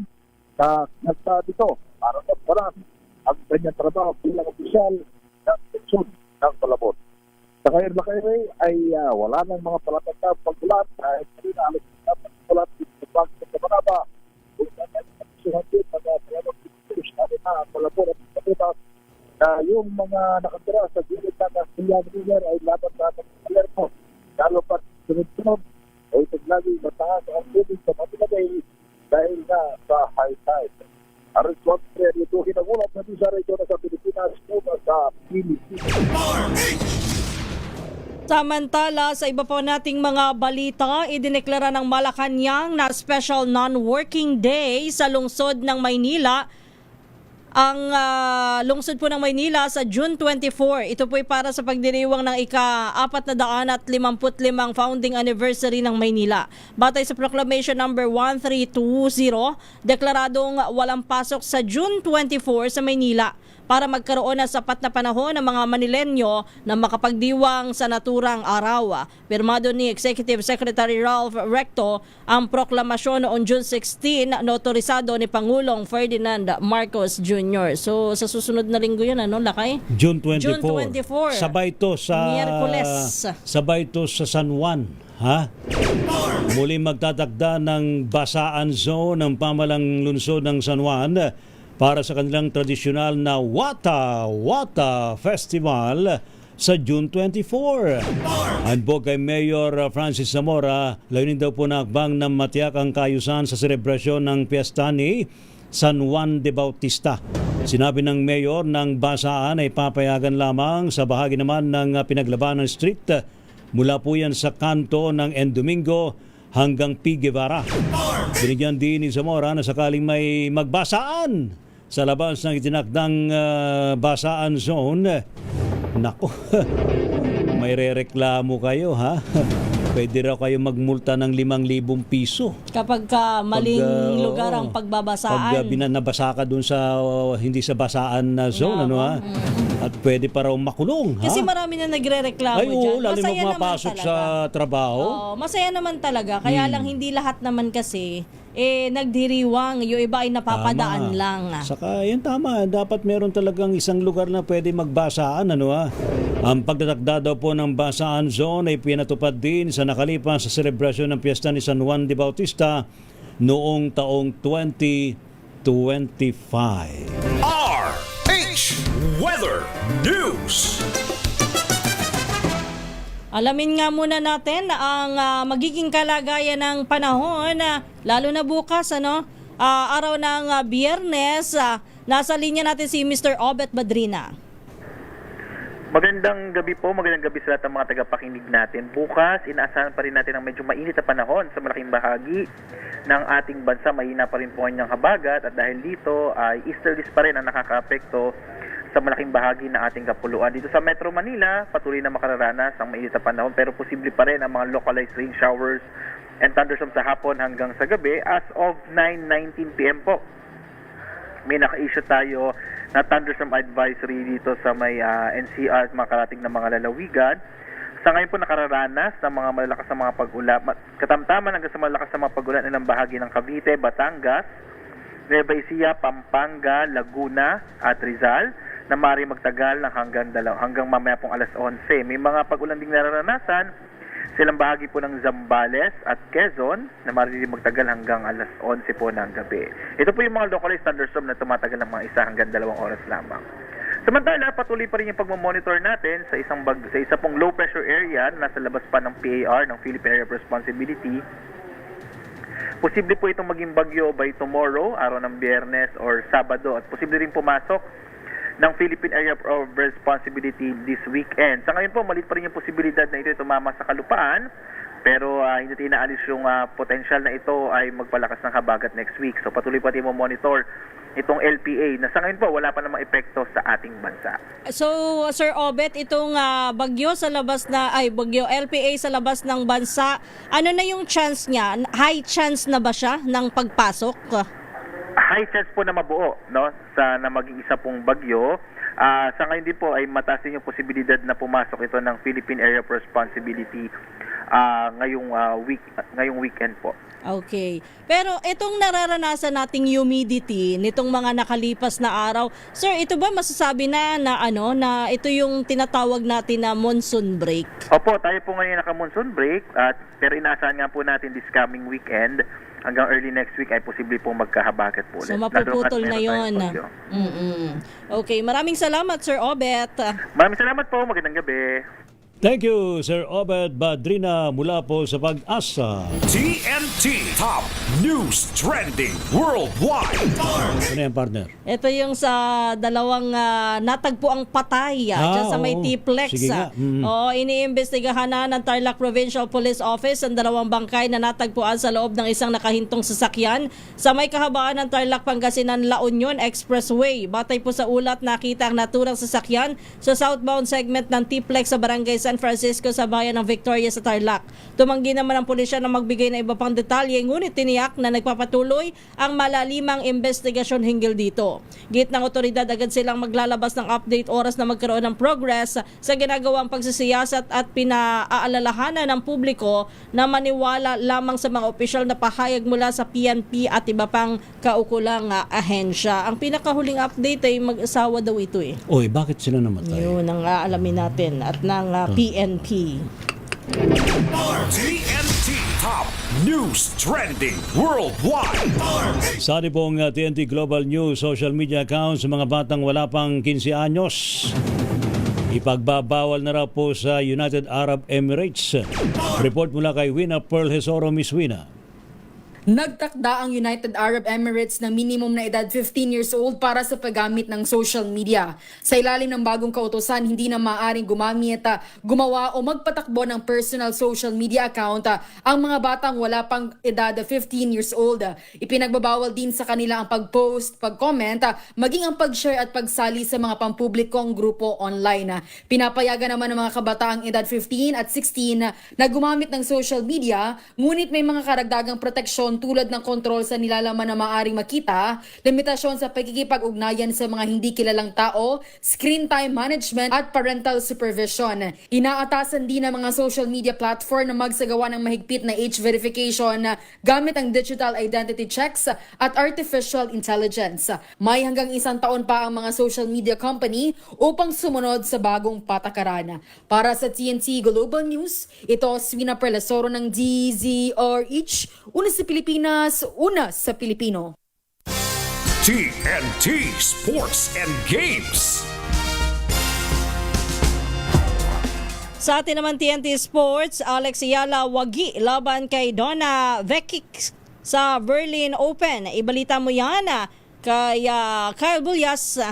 na nagsa dito para magparang ang kanyang trabaho bilang opisyal ng Lungsod ng Malabon. Sa ngayon na kayo ay wala ng mga palatandang pagbulat dahil hindi na alas na pagbulat sa Bangko ng Kamanaba kung saan ay pagsuhandin mga talagang pagbulat na ang Malabon at Kamanaba na yung mga nakatira sa gilid ng Castilian River ay laban sa ating alerto. Lalo pa sunod-sunod ay paglagi mataas ang tubig sa Manilagay dahil na sa high tide. Aris Contre, ito hinagulat na sa region sa Pilipinas mula sa Pilipinas. Samantala, sa iba po nating mga balita, idineklara ng Malacanang na special non-working day sa lungsod ng Maynila. Ang lungsod po ng Maynila sa June 24. Ito po ay para sa pagdiriwang ng ika-455 founding anniversary ng Maynila. Batay sa Proclamation number 1320, deklaradong walang pasok sa June 24 sa Maynila para magkaroon ng sapat na panahon ng mga Manilenyo na makapagdiwang sa naturang araw. Pirmado ni Executive Secretary Ralph Recto ang proklamasyon noong June 16, notorisado ni Pangulong Ferdinand Marcos Jr. So sa susunod na linggo yun, ano, Lakay? June 24. June 24. Sabay to sa Miyerkules. Sabay to sa San Juan. Ha? Muli magtatakda ng basaan zone ng pamalang lungsod ng San Juan para sa kanilang tradisyonal na Wata Festival sa June 24. Handbog kay Mayor Francis Zamora, layunin daw po na akbang na matiyak ang kayusan sa selebrasyon ng piyesta ni San Juan de Bautista. Sinabi ng mayor ng Basaan ay papayagan lamang sa bahagi naman ng Pinaglabanan Street mula po yan sa kanto ng Endomingo hanggang P. Guevara. Binigyan din ni Zamora na sakaling may magbasaan sa labas ng itinakdang basaan zone. Nako, may rereklamo kayo ha. Pwede raw kayo magmulta ng 5,000 piso. Kapag maling lugar ang pagbabasaan. Pag nabasa ka dun sa hindi sa basaan na zone, ano ha? At pwede pa raw makulong, ha? Kasi marami na nagre-reklamo dyan. dyan. Lalo yung mapasok sa trabaho. Oo, masaya naman talaga. Kaya lang hindi lahat naman kasi nagdiriwang. Yung iba ay napapadaan lang. Saka yun tama. Dapat meron talagang isang lugar na pwede magbasaan, ano ha? Ang pagtatakda daw po ng basaan zone ay pinatupad din sa nakalipas sa selebrasyon ng piyesta ni San Juan de Bautista noong taong 2025. RH Weather News. Alamin nga muna natin ang magiging kalagayan ng panahon, lalo na bukas, araw ng Biyernes. Nasa linya natin si Mr. Obet Badrina. Magandang gabi po, magandang gabi sa lahat ng mga tagapakinig natin. Bukas, inaasahan pa rin natin ang medyo mainit na panahon sa malaking bahagi ng ating bansa. Mahina pa rin po ang habagat at dahil dito ay easterlies pa rin ang nakakaapekto sa malaking bahagi ng ating kapuluan. Dito sa Metro Manila, patuloy na makararanas ang mainit na panahon pero posible pa rin ang mga localized rain showers and thunderstorms sa hapon hanggang sa gabi. As of 9:19 p.m. po, may naka-issue tayo na thunderstorm advisory dito sa may NCR at mga karating na mga lalawigan. Sa ngayon po nakararanas ng mga malalakas na mga pag-ulan, katamtaman hanggang sa malakas na mga pag-ulan ng bahagi ng Cavite, Batangas, Nueva Ecija, Pampanga, Laguna at Rizal na maaaring magtagal ng hanggang mamaya pong alas 11. May mga pag-ulan ding nararanasan silang bahagi po ng Zambales at Quezon na maaaring magtagal hanggang alas 11 po ng gabi. Ito po yung mga localized thunderstorm na tumatagal ng mga 1 hanggang 2 oras lamang. Samantala, patuloy pa rin yung pagmamonitor natin sa isa pong low pressure area na nasa labas pa ng PAR, ng Philippine Area of Responsibility. Posible po itong maging bagyo by tomorrow, araw ng Biyernes or Sabado, at posible rin pumasok ng Philippine Area of Responsibility this weekend. Sa ngayon po, maliit pa rin yung posibilidad na ito tumama sa kalupaan, pero hindi inaalis yung potential na ito ay magpalakas ng habagat next week. So patuloy pa rin mo monitor itong LPA na sa ngayon po wala pa namang epekto sa ating bansa. So, Sir Obet, itong bagyo LPA sa labas ng bansa, ano na yung chance niya? High chance na ba siya ng pagpasok? High chance po na mabuo, no? Na maging isa pong bagyo. Sa ngayon din po ay mataas din yung posibilidad na pumasok ito ng Philippine Area of Responsibility ngayong weekend po. Okay. Pero itong nararanasan nating humidity nitong mga nakalipas na araw, sir, ito ba masasabi na ito yung tinatawag natin na monsoon break? Opo, tayo po ngayon naka-monsoon break pero inaasahan nga po natin this coming weekend hanggang early next week ay posible po magkahabagat po ulit. So mapuputol na yon. Okay, maraming salamat, Sir Obet. Maraming salamat po, magandang gabi. Thank you, Sir Obet Badrina mula po sa Pag-asa. TNT Top News Trending Worldwide. Ano yan, partner? Ito yung sa dalawang natagpuang patay dyan sa may T-Plex. Sige nga. Iniimbestigahan na ng Tarlac Provincial Police Office ang dalawang bangkay na natagpuan sa loob ng isang nakahintong sasakyan sa may kahabaan ng Tarlac, Pangasinan, La Union Expressway. Batay po sa ulat, nakita ang naturang sasakyan sa southbound segment ng T-Plex sa Barangay San Francisco sa bayan ng Victoria sa Tarlac. Tumanggi naman ang pulisya na magbigay ng iba pang detalye, ngunit tiniyak na nagpapatuloy ang malalimang investigasyon hinggil dito. Git ng otoridad, agad silang maglalabas ng update oras na magkaroon ng progress sa ginagawang pagsisiyasat at pinaalalahanan ng publiko na maniwala lamang sa mga opisyal na pahayag mula sa PNP at iba pang kaukulang ahensya. Ang pinakahuling update ay mag-asawa daw ito eh. Oy, bakit sila namatay? Yun ang aalamin natin at ng PNP. TNT Top News Trending Worldwide. Sa pong TNT Global News social media accounts sa mga batang wala pang 15 anyos, ipagbabawal na raw po sa United Arab Emirates. Report mula kay Wina Pearl Hesoro. Miss Wina. Nagtakda ang United Arab Emirates na minimum na edad 15 years old para sa paggamit ng social media. Sa ilalim ng bagong kautusan, hindi na maaaring gumamit, gumawa o magpatakbo ng personal social media account ang mga batang wala pang edad 15 years old. Ipinagbabawal din sa kanila ang pag-post, pag-comment, maging ang pag-share at pagsali sa mga pampublikong grupo online. Pinapayagan naman ng mga kabataang edad 15 at 16 na gumamit ng social media, ngunit may mga karagdagang proteksyon tulad ng kontrol sa nilalaman na maaring makita, limitasyon sa pagkikipag-ugnayan sa mga hindi kilalang tao, screen time management at parental supervision. Inaatasan din ng mga social media platform na magsagawa ng mahigpit na age verification gamit ang digital identity checks at artificial intelligence. May hanggang 1 taon pa ang mga social media company upang sumunod sa bagong patakaran. Para sa TNT Global News, ito si Vina Perlasoro ng DZRH, una sa Pilipinas, una sa Pilipino. TNT Sports and Games. Sa atin naman TNT Sports, Alex Ayala wagi laban kay Donna Vekic sa Berlin Open. Ibalita mo yan kay Kyle Bulyas.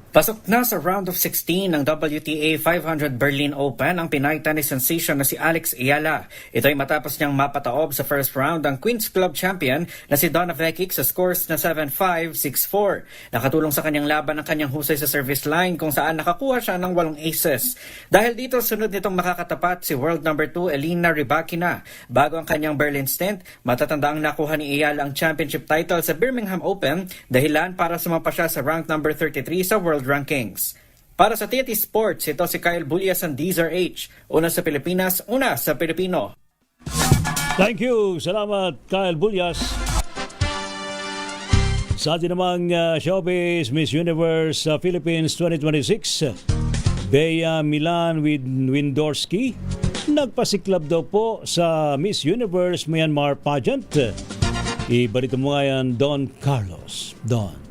Pasok na sa round of 16 ng WTA 500 Berlin Open ang Pinay tennis sensation na si Alex Ayala. Ito ay matapos niyang mapataob sa first round ang Queen's Club champion na si Donna Vekic sa scores na 7-5, 6-4. Nakatulong sa kanyang laban ang kanyang husay sa service line kung saan nakakuha siya ng 8 aces. Dahil dito, sunod nitong makakatapat si world number 2 Elina Rybakina. Bago ang kanyang Berlin stint, matatanda ang nakuha ni Ayala ang championship title sa Birmingham Open, dahilan para sumampa siya sa rank number 33 sa world rankings. Para sa TNT Sports, ito si Kyle Bulyas ng DZRH. Una sa Pilipinas, una sa Pilipino. Thank you. Salamat, Kyle Bulyas. Sa atin namang showbiz, Miss Universe Philippines 2026, Bea Milan Windorski, nagpasiklab daw po sa Miss Universe Myanmar pageant. Ibalita mo nga yan, Don Carlos. Don.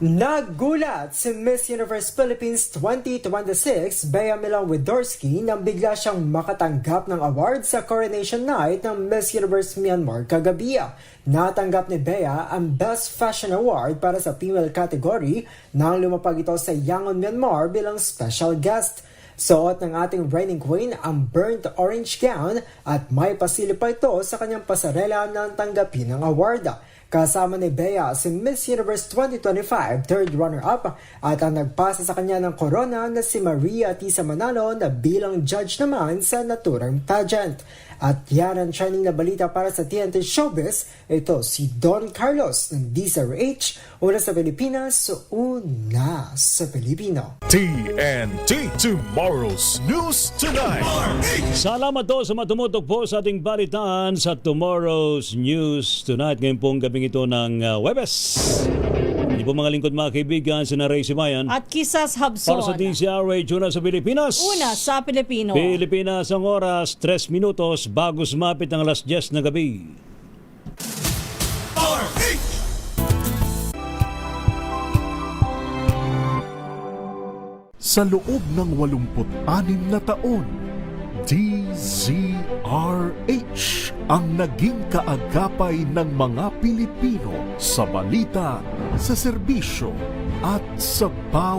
Naggulat si Miss Universe Philippines 2026 Bea Milan Windorski nang bigla siyang makatanggap ng award sa Coronation Night ng Miss Universe Myanmar kagabi. Natanggap ni Bea ang Best Fashion Award para sa female category nang lumapag ito sa Yangon, Myanmar bilang special guest. Suot ng ating reigning queen ang burnt orange gown at may pasilip pa ito sa kanyang pasarela nang tanggapin ang award. Kasama ni Bea si Miss Universe 2025 third runner-up at ang nagpasa sa kanya ng corona na si Maria Tisa Manalo na bilang judge naman sa naturang pageant. At yan ang trending na balita para sa TNT Showbiz. Ito si Don Carlos ng DZRH, una sa Pilipinas, una sa Pilipino. TNT Tomorrow's News Tonight. Salamat to sa matumutok po sa ating balitaan sa Tomorrow's News Tonight. Ngayon pong gabing ito ng Webes. Hindi po mga lingkod mga kaibigan, si Ray Simayan. At Kisas Habson. Para sa DZRH, una sa Pilipinas. Una sa Pilipino. Pilipinas ang oras, 3 minutos bago sumapit ang alas 10 na gabi. Sa loob ng 86 na taon, DZRH ang naging kaagapay ng mga Pilipino sa balita, sa serbisyo at sa bawat